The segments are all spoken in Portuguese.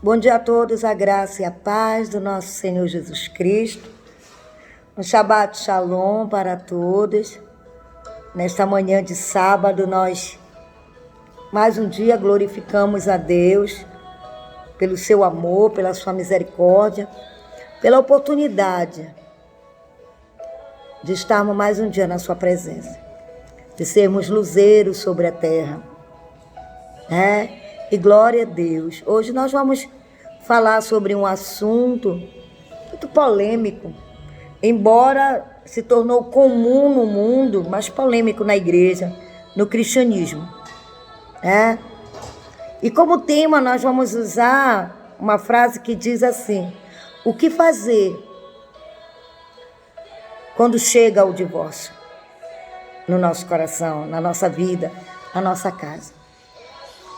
Bom dia a todos, a graça e a paz do nosso Senhor Jesus Cristo. Um Shabbat Shalom para todos. Nesta manhã de sábado, nós mais um dia glorificamos a Deus pelo seu amor, pela sua misericórdia, pela oportunidade de estarmos mais um dia na sua presença, de sermos luzeiros sobre a terra. E glória a Deus. Hoje nós vamos falar sobre um assunto muito polêmico, embora se tornou comum no mundo, mas polêmico na igreja, no cristianismo. E como tema nós vamos usar uma frase que diz assim: o que fazer quando chega o divórcio no nosso coração, na nossa vida, na nossa casa?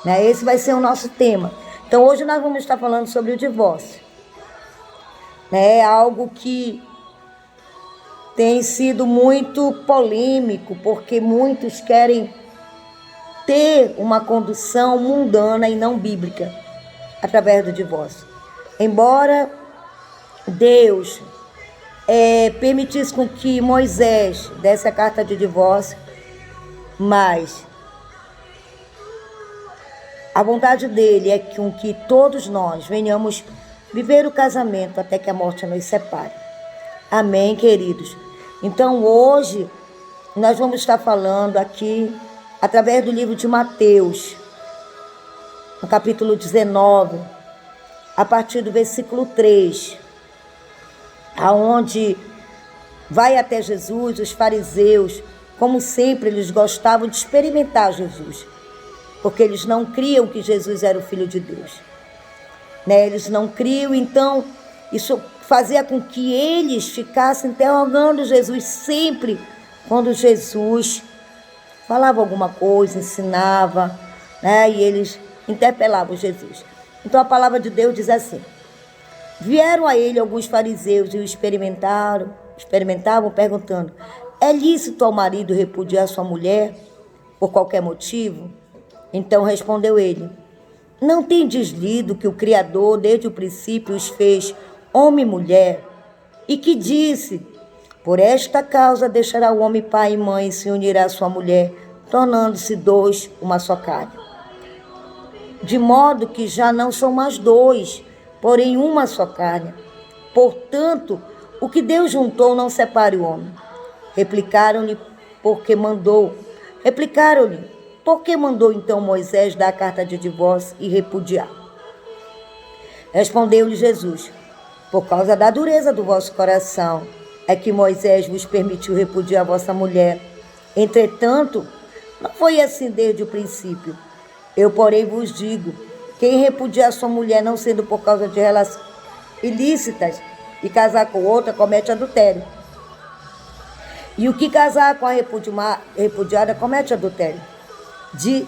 Esse vai ser o nosso tema. Então hoje nós vamos estar falando sobre o divórcio. É algo que tem sido muito polêmico, porque muitos querem ter uma condução mundana e não bíblica através do divórcio. Embora Deus permitisse com que Moisés desse a carta de divórcio, mas a vontade dele é que todos nós venhamos viver o casamento até que a morte nos separe. Amém, queridos? Então, hoje, nós vamos estar falando aqui, através do livro de Mateus, no capítulo 19, a partir do versículo 3, aonde vai até Jesus, os fariseus, como sempre, eles gostavam de experimentar Jesus, porque eles não criam que Jesus era o Filho de Deus. Eles não criam, então isso fazia com que eles ficassem interrogando Jesus sempre quando Jesus falava alguma coisa, ensinava, e eles interpelavam Jesus. Então a palavra de Deus diz assim: vieram a ele alguns fariseus e o experimentavam, perguntando: é lícito ao marido repudiar sua mulher por qualquer motivo? Então respondeu ele: não tendes lido que o Criador desde o princípio os fez homem e mulher, e que disse: por esta causa deixará o homem pai e mãe e se unirá à sua mulher, tornando-se dois uma só carne. De modo que já não são mais dois, porém uma só carne. Portanto, o que Deus juntou não separe o homem. Replicaram-lhe, por que mandou então Moisés dar a carta de divórcio e repudiar? Respondeu-lhe Jesus: por causa da dureza do vosso coração é que Moisés vos permitiu repudiar a vossa mulher. Entretanto, não foi assim desde o princípio. Eu, porém, vos digo: quem repudiar sua mulher, não sendo por causa de relações ilícitas, e casar com outra, comete adultério. E o que casar com a repudiada, comete adultério.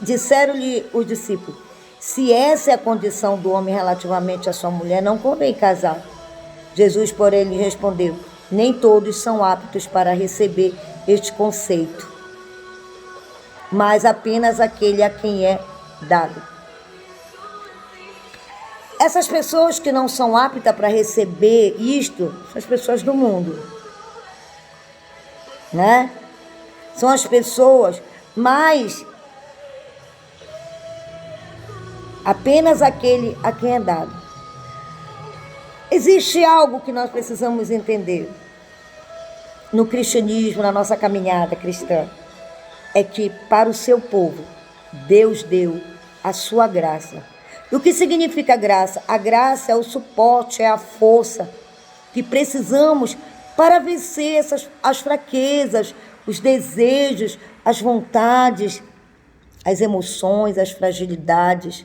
Disseram-lhe os discípulos: se essa é a condição do homem relativamente à sua mulher, não convém casar. Jesus, porém, lhe respondeu: nem todos são aptos para receber este conceito, mas apenas aquele a quem é dado. Essas pessoas que não são aptas para receber isto, são as pessoas do mundo, São as pessoas, mas apenas aquele a quem é dado. Existe algo que nós precisamos entender no cristianismo, na nossa caminhada cristã, é que para o seu povo, Deus deu a sua graça. E o que significa graça? A graça é o suporte, é a força que precisamos para vencer as fraquezas, os desejos, as vontades, as emoções, as fragilidades,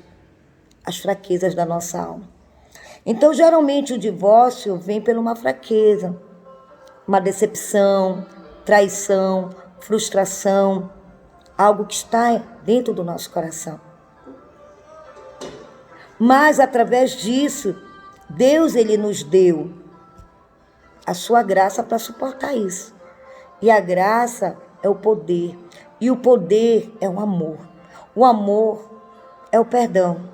as fraquezas da nossa alma. Então, geralmente, o divórcio vem por uma fraqueza, uma decepção, traição, frustração, algo que está dentro do nosso coração. Mas, através disso, Deus, Ele nos deu a sua graça para suportar isso. E a graça é o poder. E o poder é o amor. O amor é o perdão.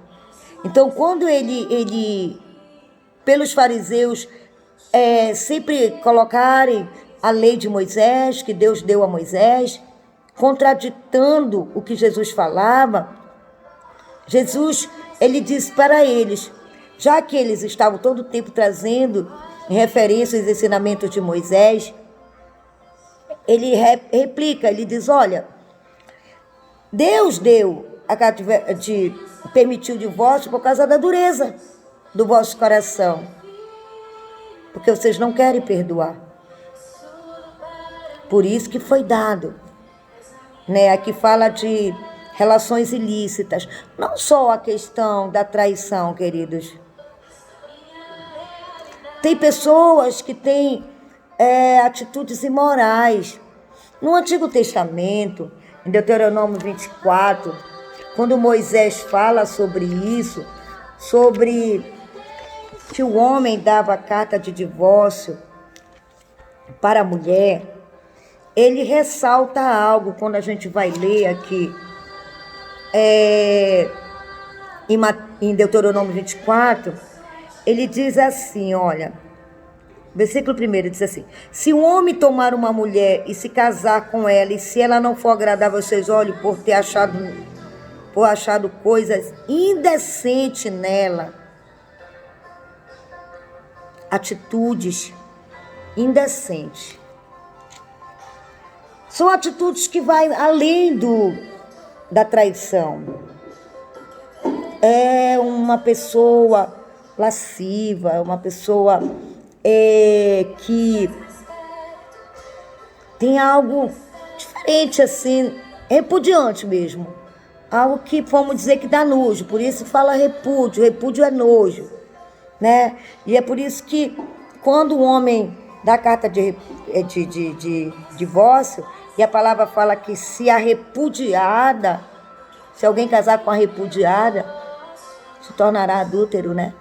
Então, quando pelos fariseus, sempre colocarem a lei de Moisés, que Deus deu a Moisés, contraditando o que Jesus falava, Jesus, ele disse para eles, já que eles estavam todo o tempo trazendo em referência aos ensinamentos de Moisés, ele replica, ele diz, olha, Deus permitiu o divórcio por causa da dureza do vosso coração, porque vocês não querem perdoar. Por isso que foi dado, né? Aqui fala de relações ilícitas, não só a questão da traição, queridos. Tem pessoas que têm atitudes imorais. No Antigo Testamento, em Deuteronômio 24, quando Moisés fala sobre isso, sobre que o homem dava carta de divórcio para a mulher, ele ressalta algo quando a gente vai ler aqui em Deuteronômio 24, ele diz assim, olha, versículo 1 diz assim, se um homem tomar uma mulher e se casar com ela, e se ela não for agradável aos seus olhos por achado coisas indecentes nela, atitudes indecentes, são atitudes que vai além da traição. É uma pessoa lasciva, uma pessoa que tem algo diferente, assim, repudiante mesmo. Algo que, vamos dizer, que dá nojo. Por isso fala repúdio. Repúdio é nojo, né? E é por isso que quando o homem dá carta de divórcio, e a palavra fala que se a repudiada, se alguém casar com a repudiada, se tornará adúltero, né?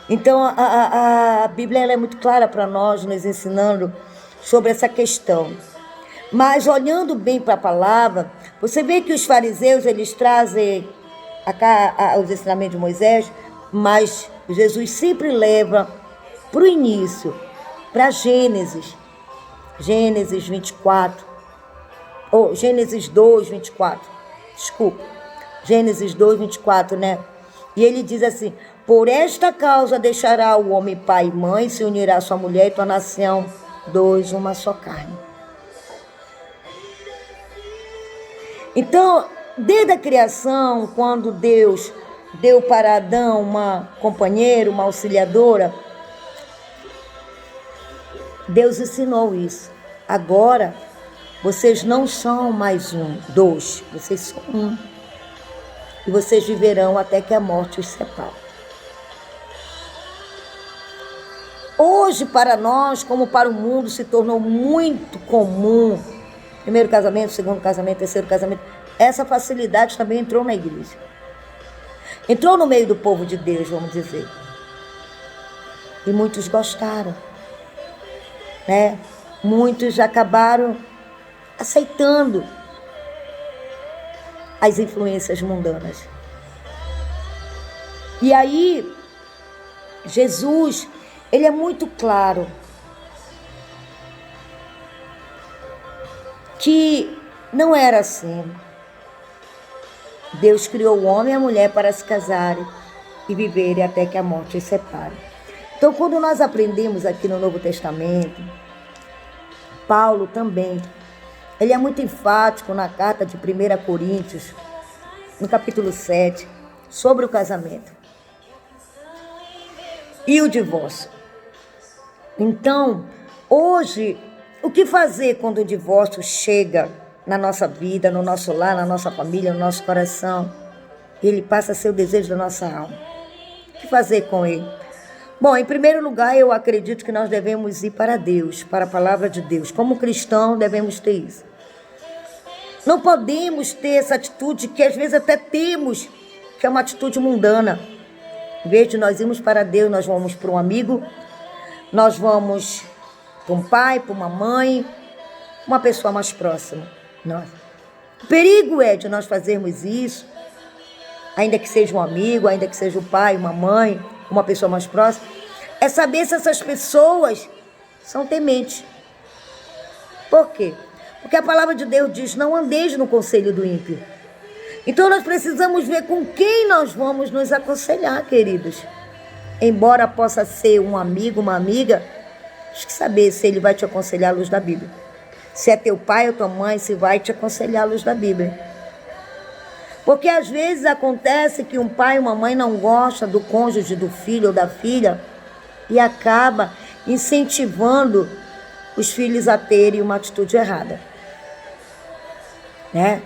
Então, a Bíblia ela é muito clara para nós, nos ensinando sobre essa questão. Mas, olhando bem para a palavra, você vê que os fariseus, eles trazem os ensinamentos de Moisés, mas Jesus sempre leva para o início, para Gênesis 24, ou Gênesis 2, 24, desculpa, Gênesis 2, 24, né? E ele diz assim, por esta causa deixará o homem pai e mãe, se unirá à sua mulher e tornar-se-ão dois, uma só carne. Então, desde a criação, quando Deus deu para Adão uma companheira, uma auxiliadora, Deus ensinou isso. Agora, vocês não são mais dois, vocês são um. E vocês viverão até que a morte os separe. Hoje, para nós, como para o mundo, se tornou muito comum, primeiro casamento, segundo casamento, terceiro casamento, essa facilidade também entrou na igreja. Entrou no meio do povo de Deus, vamos dizer. E muitos gostaram, né? Muitos acabaram aceitando as influências mundanas. E aí, Jesus, ele é muito claro que não era assim. Deus criou o homem e a mulher para se casarem e viverem até que a morte os separe. Então, quando nós aprendemos aqui no Novo Testamento, Paulo também, ele é muito enfático na carta de 1 Coríntios, no capítulo 7, sobre o casamento e o divórcio. Então, hoje, o que fazer quando o divórcio chega na nossa vida, no nosso lar, na nossa família, no nosso coração? Ele passa a ser o desejo da nossa alma. O que fazer com ele? Bom, em primeiro lugar, eu acredito que nós devemos ir para Deus, para a palavra de Deus. Como cristão, devemos ter isso. Não podemos ter essa atitude que às vezes até temos, que é uma atitude mundana. Em vez de nós irmos para Deus, nós vamos para um amigo, nós vamos para um pai, para uma mãe, uma pessoa mais próxima. O perigo é de nós fazermos isso ainda que seja um amigo, ainda que seja o pai, uma mãe, uma pessoa mais próxima, é saber se essas pessoas são tementes. Por quê? Porque a palavra de Deus diz: não andeis no conselho do ímpio. Então nós precisamos ver com quem nós vamos nos aconselhar, queridos. Embora possa ser um amigo, uma amiga, tens que saber se ele vai te aconselhar à luz da Bíblia. Se é teu pai ou tua mãe, se vai te aconselhar à luz da Bíblia. Porque às vezes acontece que um pai ou uma mãe não gosta do cônjuge, do filho ou da filha e acaba incentivando os filhos a terem uma atitude errada, né?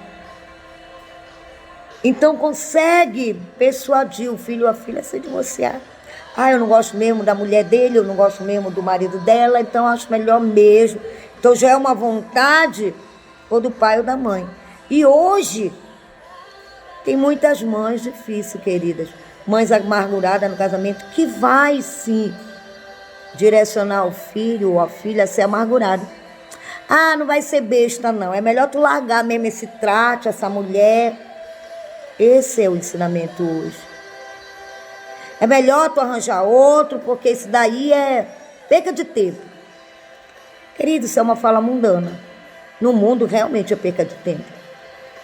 Então consegue persuadir o filho ou a filha a se divorciar. Eu não gosto mesmo da mulher dele, eu não gosto mesmo do marido dela, então acho melhor mesmo. Então já é uma vontade ou do pai ou da mãe. E hoje tem muitas mães difíceis, queridas, mães amarguradas no casamento, que vai sim direcionar o filho ou a filha a ser amargurado. Não vai ser besta não, é melhor tu largar mesmo esse trato, essa mulher. Esse é o ensinamento hoje. É melhor tu arranjar outro, porque isso daí é perca de tempo. Querido, isso é uma fala mundana. No mundo realmente é perca de tempo,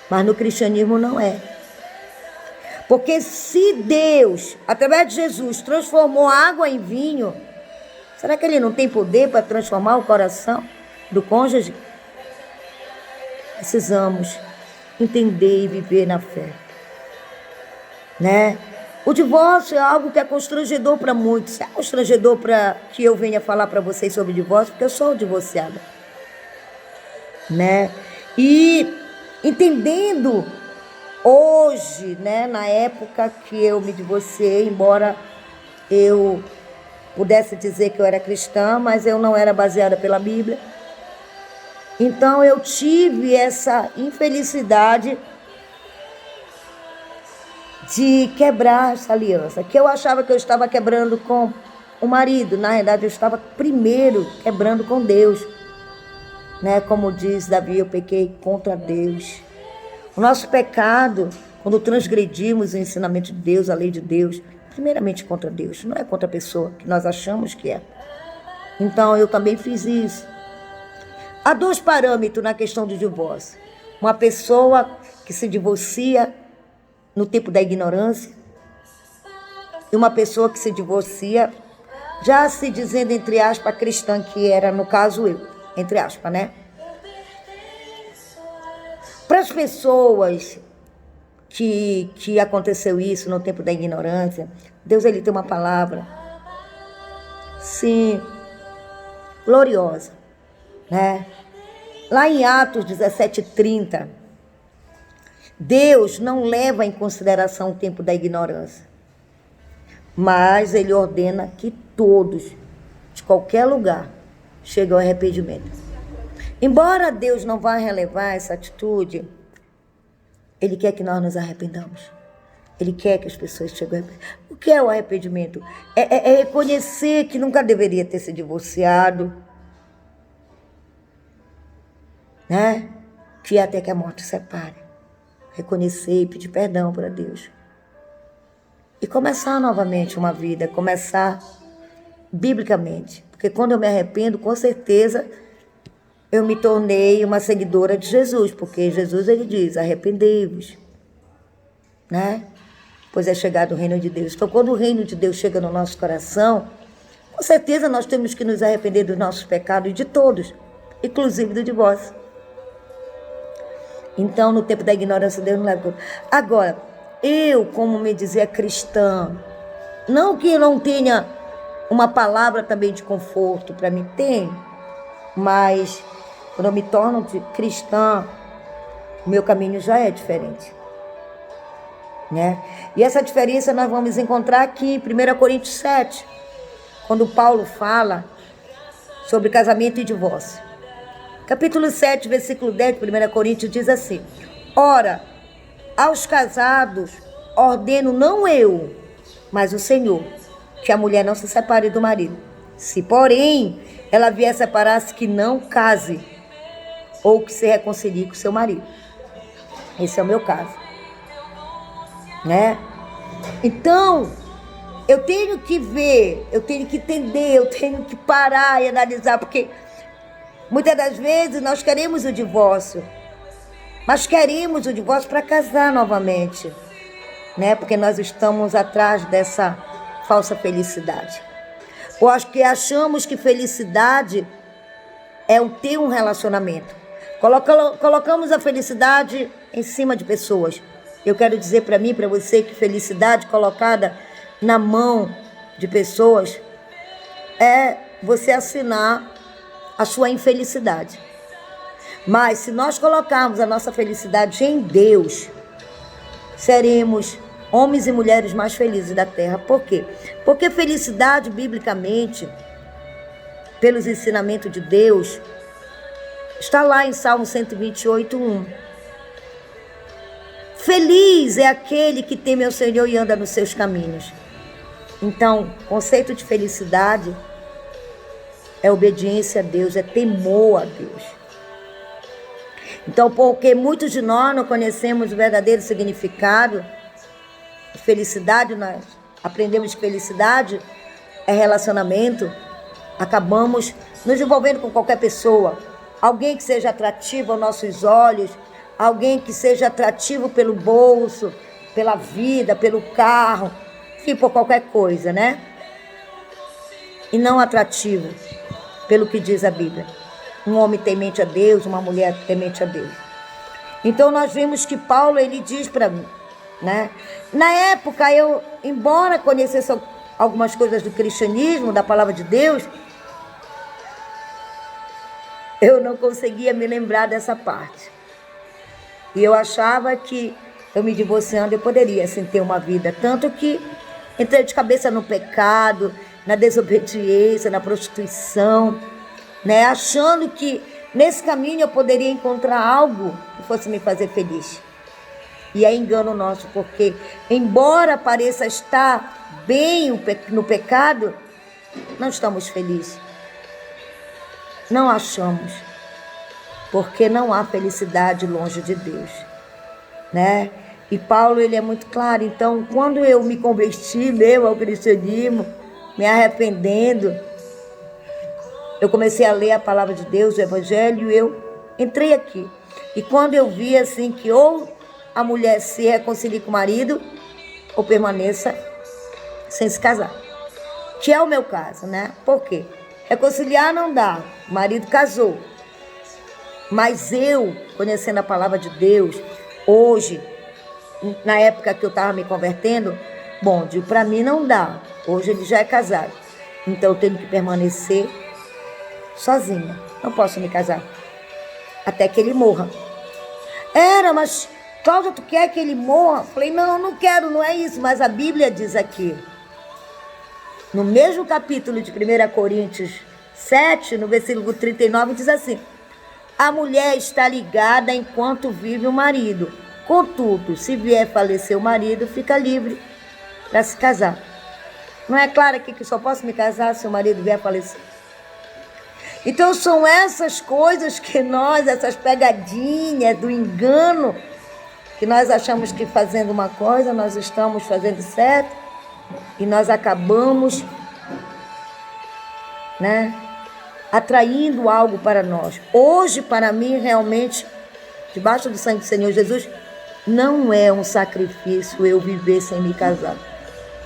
mas no cristianismo não é. Porque se Deus, através de Jesus, transformou água em vinho, será que Ele não tem poder para transformar o coração do cônjuge? Precisamos entender e viver na fé, né? O divórcio é algo que é constrangedor para muitos. É constrangedor para que eu venha falar para vocês sobre divórcio, porque eu sou divorciada, né? E entendendo hoje, né, na época que eu me divorciei, embora eu pudesse dizer que eu era cristã, mas eu não era baseada pela Bíblia. Então eu tive essa infelicidade de quebrar essa aliança, que eu achava que eu estava quebrando com o marido. Na verdade, eu estava primeiro quebrando com Deus, né? Como diz Davi, eu pequei contra Deus. O nosso pecado, quando transgredimos o ensinamento de Deus, a lei de Deus, primeiramente contra Deus, não é contra a pessoa que nós achamos que é. Então, eu também fiz isso. Há dois parâmetros na questão do divórcio. Uma pessoa que se divorcia no tempo da ignorância e uma pessoa que se divorcia já se dizendo, entre aspas, cristã, que era, no caso, eu, entre aspas, né? Para as pessoas que aconteceu isso no tempo da ignorância, Deus, Ele tem uma palavra, sim, gloriosa, né? Lá em Atos 17:30, Deus não leva em consideração o tempo da ignorância, mas Ele ordena que todos, de qualquer lugar, cheguem ao arrependimento. Embora Deus não vá relevar essa atitude, Ele quer que nós nos arrependamos. Ele quer que as pessoas cheguem ao arrependimento. O que é o arrependimento? É reconhecer que nunca deveria ter se divorciado, né? Que até que a morte separe. Reconhecer e pedir perdão para Deus. E começar novamente uma vida, começar biblicamente. Porque quando eu me arrependo, com certeza, eu me tornei uma seguidora de Jesus. Porque Jesus, Ele diz, arrependei-vos, né? Pois é chegado o reino de Deus. Então, quando o reino de Deus chega no nosso coração, com certeza nós temos que nos arrepender dos nossos pecados, de todos, inclusive do divórcio. Então, no tempo da ignorância, Deus não leva. Agora, eu, como me dizia cristã, não que eu não tenha uma palavra também de conforto para mim, tem, mas quando eu me torno cristã, o meu caminho já é diferente, né? E essa diferença nós vamos encontrar aqui em 1 Coríntios 7, quando Paulo fala sobre casamento e divórcio. Capítulo 7, versículo 10 de 1 Coríntios diz assim: ora, aos casados ordeno não eu, mas o Senhor, que a mulher não se separe do marido. Se, porém, ela vier separar-se, que não case, ou que se reconcilie com seu marido. Esse é o meu caso, né? Então, eu tenho que ver, eu tenho que entender, eu tenho que parar e analisar, porque muitas das vezes nós queremos o divórcio, mas queremos o divórcio para casar novamente, né? Porque nós estamos atrás dessa falsa felicidade. Porque achamos que felicidade é ter um relacionamento. Colocamos a felicidade em cima de pessoas. Eu quero dizer para mim, para você, que felicidade colocada na mão de pessoas é você assinar a sua infelicidade. Mas se nós colocarmos a nossa felicidade em Deus, seremos homens e mulheres mais felizes da terra. Por quê? Porque felicidade, biblicamente, pelos ensinamentos de Deus, está lá em Salmo 128:1. Feliz é aquele que teme ao Senhor e anda nos seus caminhos. Então, o conceito de felicidade é obediência a Deus, é temor a Deus. Então, porque muitos de nós não conhecemos o verdadeiro significado de felicidade, nós aprendemos que felicidade é relacionamento, acabamos nos envolvendo com qualquer pessoa, alguém que seja atrativo aos nossos olhos, alguém que seja atrativo pelo bolso, pela vida, pelo carro, enfim, por qualquer coisa, né? E não atrativo pelo que diz a Bíblia. Um homem temente a Deus, uma mulher temente a Deus. Então nós vimos que Paulo, ele diz para mim, né? Na época eu, embora conhecesse algumas coisas do cristianismo, da palavra de Deus, eu não conseguia me lembrar dessa parte. E eu achava que eu me divorciando eu poderia assim ter uma vida. Tanto que entrei de cabeça no pecado, na desobediência, na prostituição, né? Achando que nesse caminho eu poderia encontrar algo que fosse me fazer feliz. E é engano nosso, porque embora pareça estar bem no pecado, não estamos felizes. Não achamos, porque não há felicidade longe de Deus, né? E Paulo, ele é muito claro. Então, quando eu me converti mesmo ao cristianismo, me arrependendo, eu comecei a ler a palavra de Deus, o evangelho, e eu entrei aqui. E quando eu vi assim que ou a mulher se reconcilie com o marido, ou permaneça sem se casar, que é o meu caso, né? Por quê? Reconciliar não dá, o marido casou. Mas eu, conhecendo a palavra de Deus, hoje, na época que eu estava me convertendo, bom, para mim não dá. Hoje ele já é casado. Então eu tenho que permanecer sozinha. Não posso me casar. Até que ele morra. Mas Cláudia, tu quer que ele morra? Falei, não quero, não é isso. Mas a Bíblia diz aqui, no mesmo capítulo de 1 Coríntios 7, no versículo 39, diz assim: a mulher está ligada enquanto vive o marido. Contudo, se vier falecer o marido, fica livre para se casar. Não é claro aqui que só posso me casar se o marido vier falecer? Então são essas coisas que nós, essas pegadinhas do engano, que nós achamos que fazendo uma coisa, nós estamos fazendo certo, e nós acabamos, né, atraindo algo para nós. Hoje, para mim, realmente, debaixo do sangue do Senhor Jesus, não é um sacrifício eu viver sem me casar,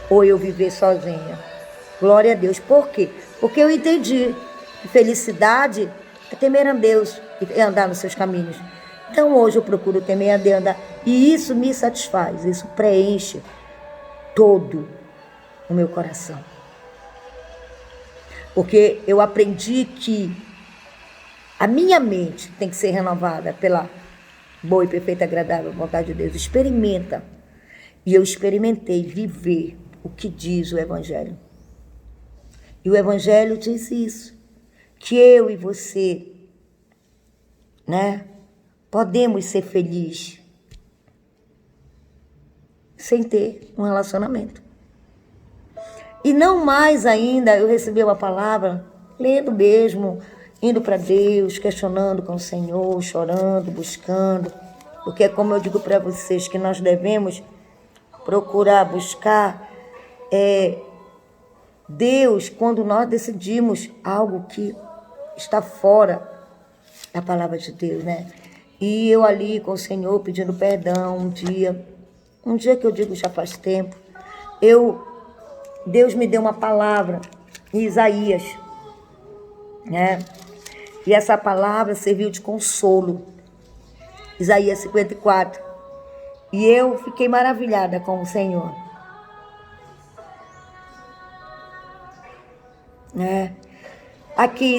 ou eu viver sozinha. Glória a Deus. Por quê? Porque eu entendi que felicidade é temer a Deus e andar nos seus caminhos. Então hoje eu procuro temer a Deus, andar, e isso me satisfaz, isso preenche todo o meu coração. Porque eu aprendi que a minha mente tem que ser renovada pela boa e perfeita e agradável vontade de Deus. Experimenta. E eu experimentei viver o que diz o Evangelho. E o Evangelho diz isso, que eu e você, né, podemos ser felizes sem ter um relacionamento. E não mais ainda, eu recebi uma palavra, lendo mesmo, indo para Deus, questionando com o Senhor, chorando, buscando. Porque é como eu digo para vocês, que nós devemos procurar buscar Deus quando nós decidimos algo que está fora da palavra de Deus, né? E eu ali com o Senhor pedindo perdão um dia que eu digo já faz tempo, Deus me deu uma palavra em Isaías, né? E essa palavra serviu de consolo, Isaías 54. E eu fiquei maravilhada com o Senhor, né? Aqui,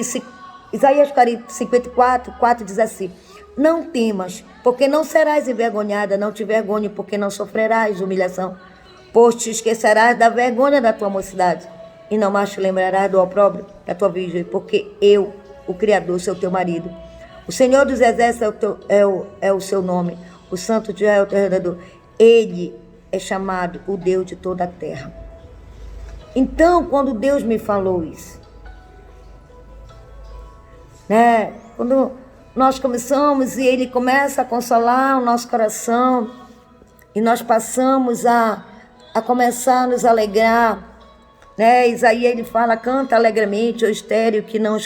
Isaías 54, 4 diz assim: não temas, porque não serás envergonhada, não te vergonhe, porque não sofrerás humilhação, pois te esquecerás da vergonha da tua mocidade, e não mais te lembrarás do opróbrio da tua virgem, porque eu, o Criador, sou teu marido. O Senhor dos Exércitos é o seu nome, o Santo de Israel é o teu Redentor. Ele é chamado o Deus de toda a terra. Então, quando Deus me falou isso, né? Quando nós começamos e Ele começa a consolar o nosso coração, e nós passamos a começar a nos alegrar, né? Isaías ele fala: canta alegremente, ó estéril que não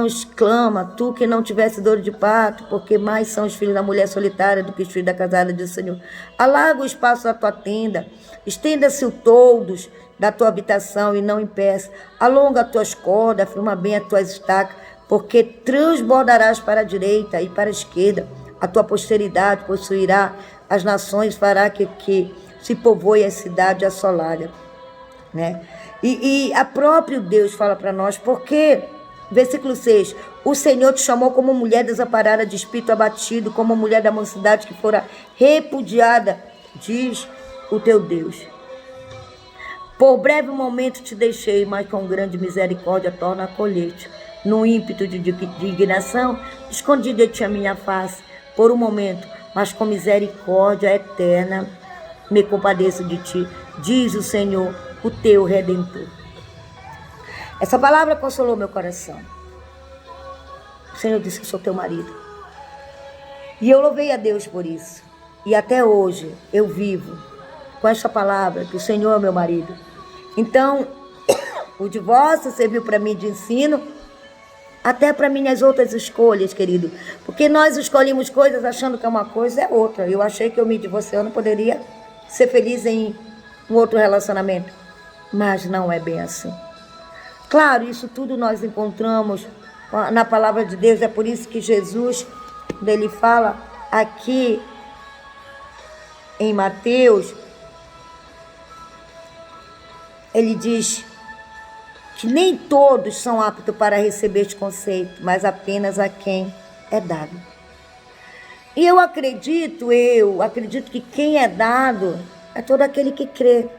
exclama, tu que não tivesse dor de parto, porque mais são os filhos da mulher solitária do que os filhos da casada, diz o Senhor. Alarga o espaço da tua tenda, estenda-se o toldos da tua habitação e não impeça. Alonga as tuas cordas, afirma bem as tuas estacas, porque transbordarás para a direita e para a esquerda. A tua posteridade possuirá as nações, fará que se povoe a cidade assolada, né? E a próprio Deus fala para nós, porque, versículo 6, o Senhor te chamou como mulher desamparada, de espírito abatido, como mulher da mocidade que fora repudiada, diz o teu Deus. Por breve momento te deixei, mas com grande misericórdia torna a colher-te. No ímpeto de indignação, escondi de ti a minha face por um momento, mas com misericórdia eterna me compadeço de ti, diz o Senhor, o teu Redentor. Essa palavra consolou meu coração. O Senhor disse que sou teu marido. E eu louvei a Deus por isso. E até hoje eu vivo com essa palavra, que o Senhor é meu marido. Então, o divórcio serviu para mim de ensino, até para minhas outras escolhas, querido. Porque nós escolhemos coisas achando que uma coisa é outra. Eu achei que eu me divorciei, eu não poderia ser feliz em um outro relacionamento. Mas não é bem assim. Claro, isso tudo nós encontramos na palavra de Deus. É por isso que Jesus, quando ele fala aqui em Mateus, ele diz que nem todos são aptos para receber este conceito, mas apenas a quem é dado. E eu acredito que quem é dado é todo aquele que crê.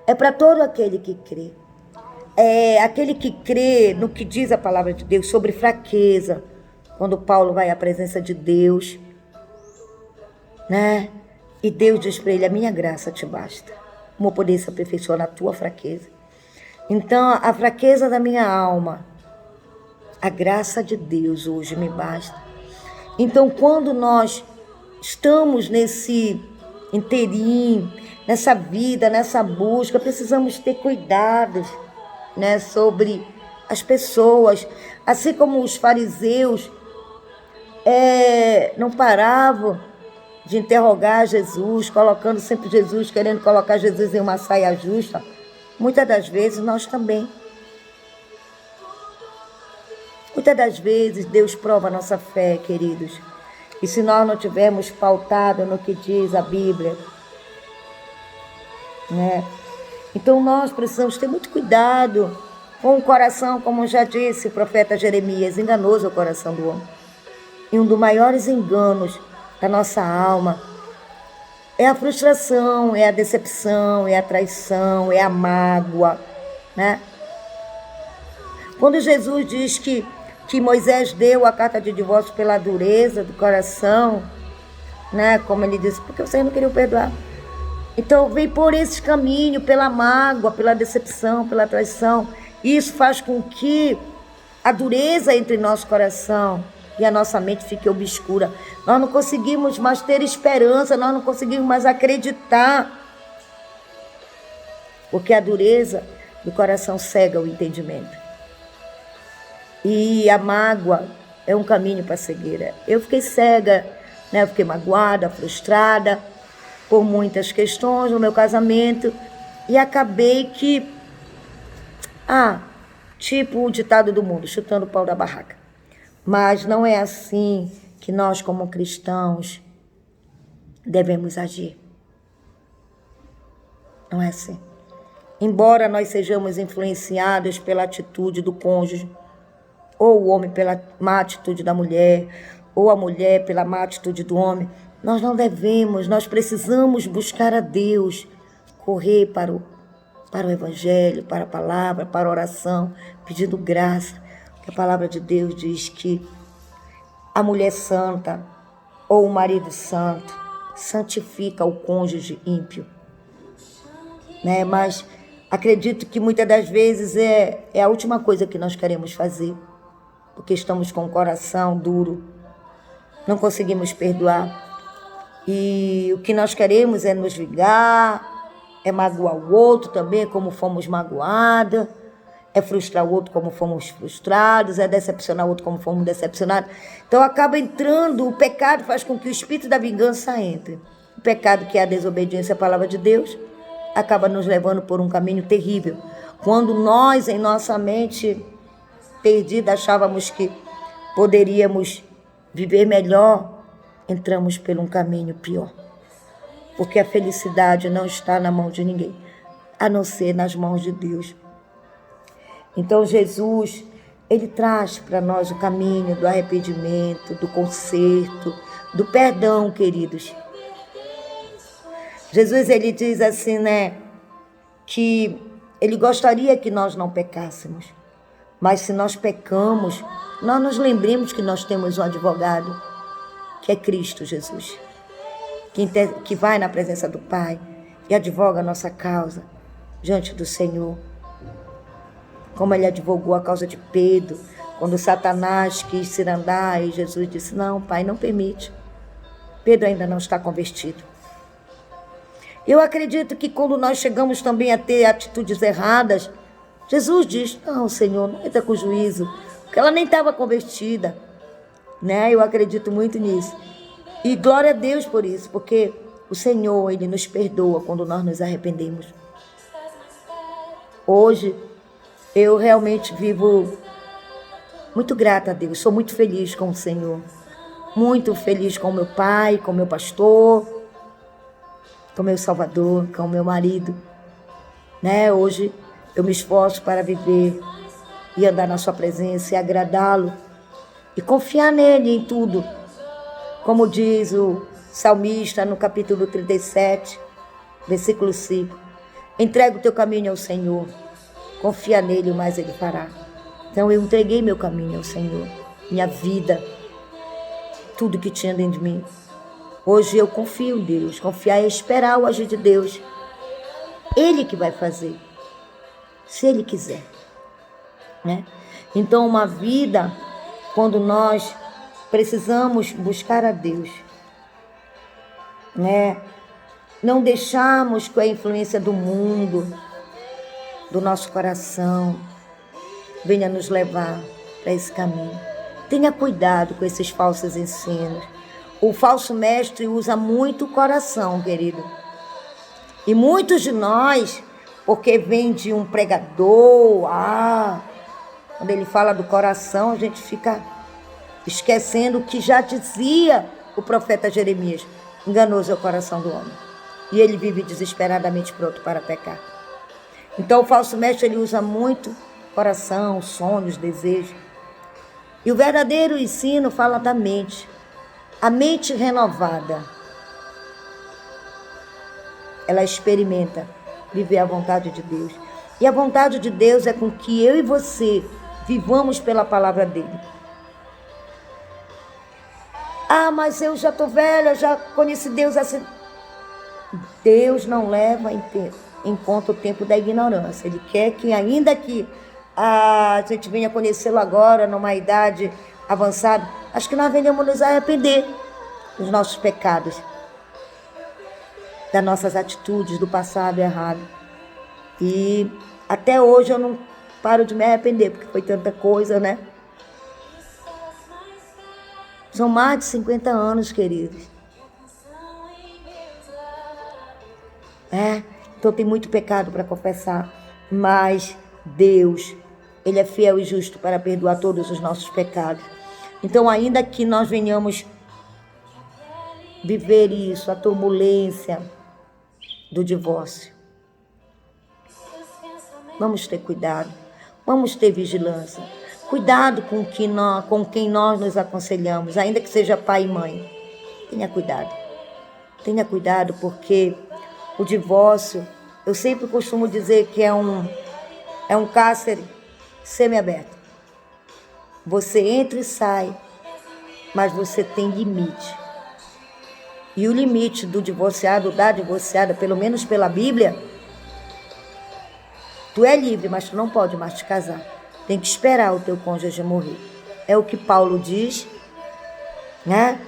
É para todo aquele que crê. É aquele que crê no que diz a palavra de Deus sobre fraqueza. Quando Paulo vai à presença de Deus, né? E Deus diz para ele: a minha graça te basta. O meu poder se aperfeiçoa na tua fraqueza. Então, a fraqueza da minha alma, a graça de Deus hoje me basta. Então, quando nós estamos nesse inteirinho, nessa vida, nessa busca, precisamos ter cuidados, né, sobre as pessoas. Assim como os fariseus não paravam de interrogar Jesus, colocando sempre Jesus, querendo colocar Jesus em uma saia justa. Muitas das vezes nós também. Muitas das vezes Deus prova a nossa fé, queridos. E se nós não tivermos pautado no que diz a Bíblia, né? Então nós precisamos ter muito cuidado com o coração, como já disse o profeta Jeremias, enganoso é o coração do homem. E um dos maiores enganos da nossa alma é a frustração, é a decepção, é a traição, é a mágoa, né? Quando Jesus diz que Moisés deu a carta de divórcio pela dureza do coração, né? Como ele disse, porque vocês não queriam perdoar. Então vem por esse caminho, pela mágoa, pela decepção, pela traição. Isso faz com que a dureza entre nosso coração e a nossa mente fica obscura. Nós não conseguimos mais ter esperança, nós não conseguimos mais acreditar. Porque a dureza do coração cega o entendimento. E a mágoa é um caminho para a cegueira. Eu fiquei cega, né? Eu fiquei magoada, frustrada por muitas questões no meu casamento. E acabei que, tipo o ditado do mundo, chutando o pau da barraca. Mas não é assim que nós, como cristãos, devemos agir. Não é assim. Embora nós sejamos influenciados pela atitude do cônjuge, ou o homem pela má atitude da mulher, ou a mulher pela má atitude do homem, nós não devemos, nós precisamos buscar a Deus, correr para o Evangelho, para a palavra, para a oração, pedindo graça. Porque a palavra de Deus diz que a mulher santa ou o marido santo santifica o cônjuge ímpio. Né? Mas acredito que muitas das vezes é a última coisa que nós queremos fazer, porque estamos com o coração duro, não conseguimos perdoar. E o que nós queremos é nos vingar, é magoar o outro também, como fomos magoados, é frustrar o outro como fomos frustrados, é decepcionar o outro como fomos decepcionados. Então acaba entrando, o pecado faz com que o espírito da vingança entre. O pecado, que é a desobediência à palavra de Deus, acaba nos levando por um caminho terrível. Quando nós, em nossa mente perdida, achávamos que poderíamos viver melhor, entramos por um caminho pior. Porque a felicidade não está na mão de ninguém, a não ser nas mãos de Deus. Então Jesus, ele traz para nós o caminho do arrependimento, do conserto, do perdão, queridos. Jesus, ele diz assim, né, que ele gostaria que nós não pecássemos. Mas se nós pecamos, nós nos lembremos que nós temos um advogado, que é Cristo Jesus, que vai na presença do Pai e advoga a nossa causa diante do Senhor. Como ele advogou a causa de Pedro, quando Satanás quis cirandar, e Jesus disse, não, Pai, não permite. Pedro ainda não está convertido. Eu acredito que quando nós chegamos também a ter atitudes erradas, Jesus diz, não, Senhor, não entra com juízo, porque ela nem estava convertida. Né? Eu acredito muito nisso. E glória a Deus por isso, porque o Senhor, ele nos perdoa quando nós nos arrependemos. Hoje, eu realmente vivo muito grata a Deus, sou muito feliz com o Senhor, muito feliz com o meu pai, com o meu pastor, com o meu Salvador, com o meu marido. Né? Hoje eu me esforço para viver e andar na sua presença e agradá-lo e confiar nele em tudo. Como diz o salmista no capítulo 37, versículo 5. Entrega o teu caminho ao Senhor, confia nele, o mais ele fará. Então eu entreguei meu caminho ao Senhor, minha vida, tudo que tinha dentro de mim. Hoje eu confio em Deus, confiar é esperar o agir de Deus. Ele que vai fazer, se Ele quiser. Né? Então uma vida, quando nós precisamos buscar a Deus, né? Não deixarmos que a influência do mundo, do nosso coração, venha nos levar para esse caminho. Tenha cuidado com esses falsos ensinos. O falso mestre usa muito o coração, querido. E muitos de nós, porque vem de um pregador, quando ele fala do coração, a gente fica esquecendo o que já dizia o profeta Jeremias. Enganoso é o coração do homem. E ele vive desesperadamente pronto para pecar. Então o falso mestre, ele usa muito coração, sonhos, desejos. E o verdadeiro ensino fala da mente. A mente renovada, ela experimenta viver a vontade de Deus. E a vontade de Deus é com que eu e você vivamos pela palavra dele. Mas eu já estou velha, já conheci Deus assim. Deus não leva em conta o tempo da ignorância. Ele quer que, ainda que a gente venha conhecê-lo agora, numa idade avançada, acho que nós venhamos nos arrepender dos nossos pecados, das nossas atitudes, do passado errado. E até hoje eu não paro de me arrepender, porque foi tanta coisa, né? São mais de 50 anos, queridos. Então tem muito pecado para confessar, mas Deus, Ele é fiel e justo para perdoar todos os nossos pecados. Então, ainda que nós venhamos viver isso, a turbulência do divórcio, vamos ter cuidado, vamos ter vigilância. Cuidado com quem nós nos aconselhamos, ainda que seja pai e mãe. Tenha cuidado. Tenha cuidado, porque o divórcio, eu sempre costumo dizer que é um cárcere semiaberto. Você entra e sai, mas você tem limite. E o limite do divorciado, da divorciada, pelo menos pela Bíblia, tu é livre, mas tu não pode mais te casar. Tem que esperar o teu cônjuge morrer. É o que Paulo diz, né?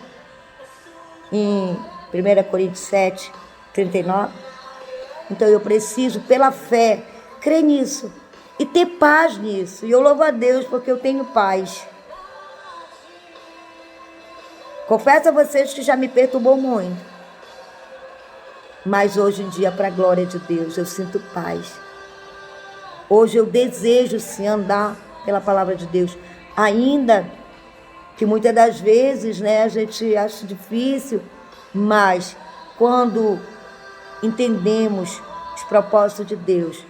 Em 1 Coríntios 7, 39. Então eu preciso, pela fé, crer nisso e ter paz nisso. E eu louvo a Deus porque eu tenho paz. Confesso a vocês que já me perturbou muito. Mas hoje em dia, para a glória de Deus, eu sinto paz. Hoje eu desejo sim andar pela palavra de Deus. Ainda que muitas das vezes, né, a gente acha difícil, mas quando entendemos os propósitos de Deus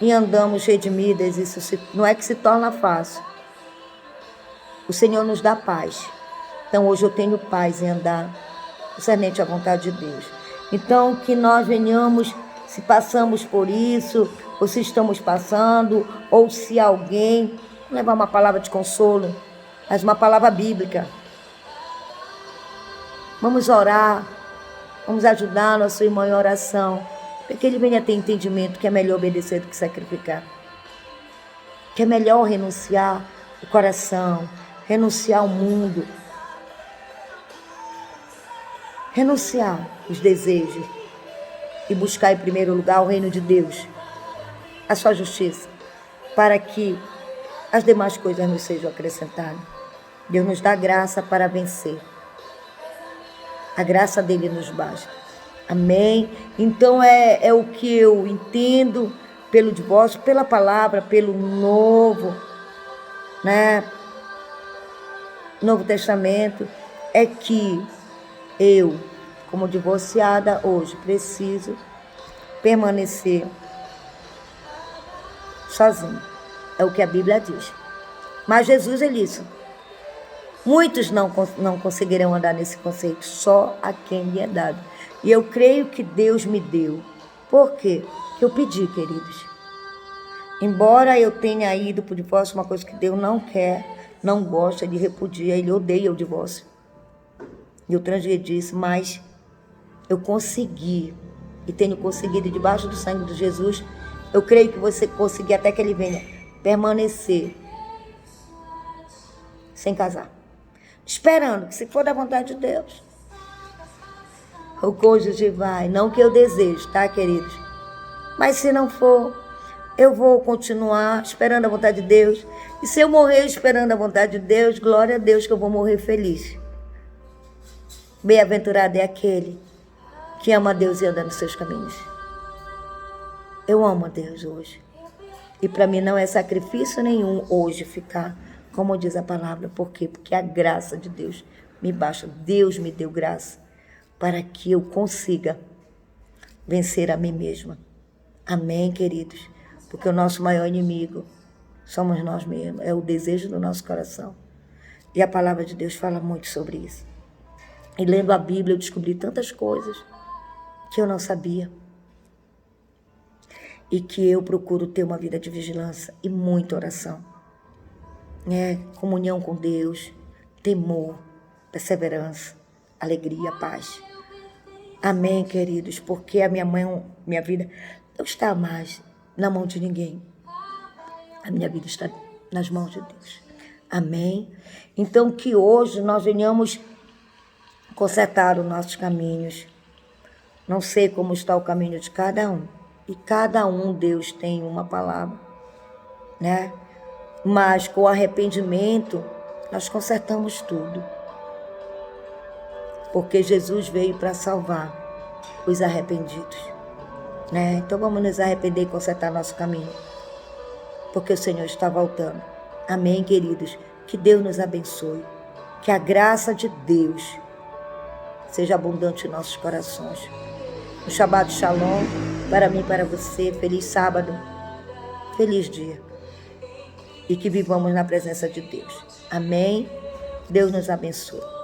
e andamos redimidas, isso não é que se torna fácil. O Senhor nos dá paz. Então hoje eu tenho paz em andar concernente à vontade de Deus. Então que nós venhamos, se passamos por isso, ou se estamos passando, ou se alguém, não levar uma palavra de consolo, mas uma palavra bíblica. Vamos orar, vamos ajudar nosso irmão em oração, para que ele venha ter entendimento que é melhor obedecer do que sacrificar. Que é melhor renunciar o coração, renunciar ao mundo, renunciar os desejos e buscar em primeiro lugar o reino de Deus, a sua justiça, para que as demais coisas nos sejam acrescentadas. Deus nos dá graça para vencer. A graça dele nos basta. Amém? Então é o que eu entendo pelo divórcio, pela palavra, pelo Novo Testamento, é que eu, como divorciada hoje, preciso permanecer sozinho. É o que a Bíblia diz. Mas Jesus, ele disse, muitos não conseguirão andar nesse conceito, só a quem lhe é dado. E eu creio que Deus me deu. Por quê? Que eu pedi, queridos. Embora eu tenha ido para o divórcio, uma coisa que Deus não quer, não gosta, ele repudia, ele odeia o divórcio. Eu transgredi isso, mas eu consegui, e tenho conseguido debaixo do sangue de Jesus. Eu creio que você conseguir até que ele venha permanecer sem casar. Esperando que, se for da vontade de Deus, o cônjuge vai. Não que eu desejo, tá, queridos? Mas se não for, eu vou continuar esperando a vontade de Deus. E se eu morrer esperando a vontade de Deus, glória a Deus que eu vou morrer feliz. Bem-aventurado é aquele que ama a Deus e anda nos seus caminhos. Eu amo a Deus hoje. E para mim não é sacrifício nenhum hoje ficar, como diz a palavra. Por quê? Porque a graça de Deus me basta. Deus me deu graça para que eu consiga vencer a mim mesma. Amém, queridos? Porque o nosso maior inimigo somos nós mesmos. É o desejo do nosso coração. E a palavra de Deus fala muito sobre isso. E lendo a Bíblia eu descobri tantas coisas que eu não sabia. E que eu procuro ter uma vida de vigilância e muita oração. Comunhão com Deus, temor, perseverança, alegria, paz. Amém, queridos, porque a minha vida não está mais na mão de ninguém. A minha vida está nas mãos de Deus. Amém? Então, que hoje nós venhamos consertar os nossos caminhos. Não sei como está o caminho de cada um. E cada um, Deus tem uma palavra, né? Mas com arrependimento, nós consertamos tudo. Porque Jesus veio para salvar os arrependidos, né? Então vamos nos arrepender e consertar nosso caminho. Porque o Senhor está voltando. Amém, queridos? Que Deus nos abençoe. Que a graça de Deus seja abundante em nossos corações. Um Shabbat Shalom para mim e para você. Feliz sábado. Feliz dia. E que vivamos na presença de Deus. Amém? Deus nos abençoe.